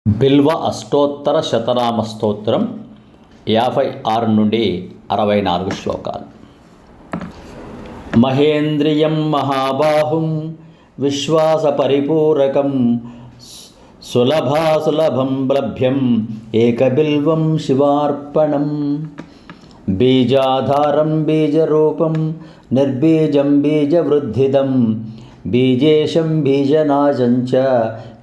బిల్వ అష్టోత్తర శతనామ స్తోత్రం 56 నుండి 64 శ్లోకాలు. మహేంద్రియం మహాబాహుం విశ్వాసపరిపూరకం సులభాసులభం లభ్యం ఏకబిల్వం శివార్పణం. బీజాధారం బీజరూపం నిర్బీజం బీజవృద్ధిదం బీజేశం బీజనాశం చ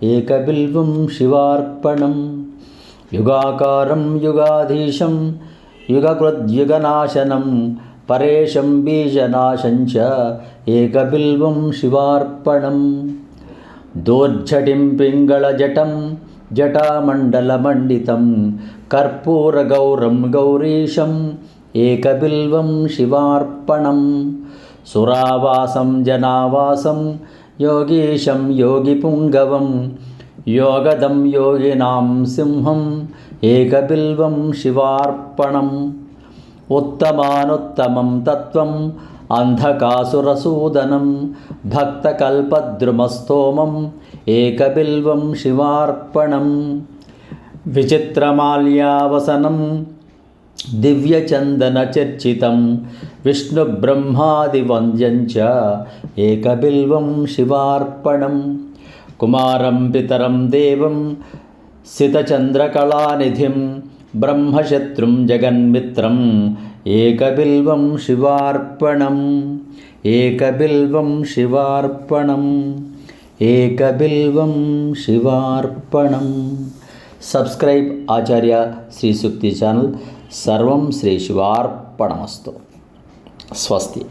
ఏకబిల్వం శివార్పణం. యుగాకారం యుగాధీశం యుగకృద్యుగనాశనం పరేశం బీజనాశం చ ఏకబిల్వం శివార్పణం. దోర్జటిం పింగళజటం జటామండలమండితం కర్పూరగౌరం గౌరీశం ఏకబిల్వం శివార్పణం. సురావాసం జనావాసం యోగీశం యోగిపుంగవం యోగదం యోగినాం సింహం ఏకబిల్వం శివార్పణం. ఉత్తమానుత్తమం తత్వం అంధకాసురసూదనం భక్తకల్పద్రుమస్తోమం ఏకబిల్వం శివార్పణం. విచిత్రమాల్యావసనం దివ్యచందనచర్చితం విష్ణుబ్రహ్మాదివంద్యం చ ఏకబిల్వం శివార్పణం. కుమారం పితరం దేవం సితచంద్రకళానిధిం బ్రహ్మశత్రుం జగన్మిత్రం ఏకబిల్వం శివార్పణం. ఏకబిల్వం శివార్పణం. ఏకబిల్వం శివార్పణం. సబ్స్క్రైబ్ ఆచార్య శ్రీ సూక్తి ఛానల్. సర్వం శ్రీ శివార్పణమస్తు. స్వస్తి.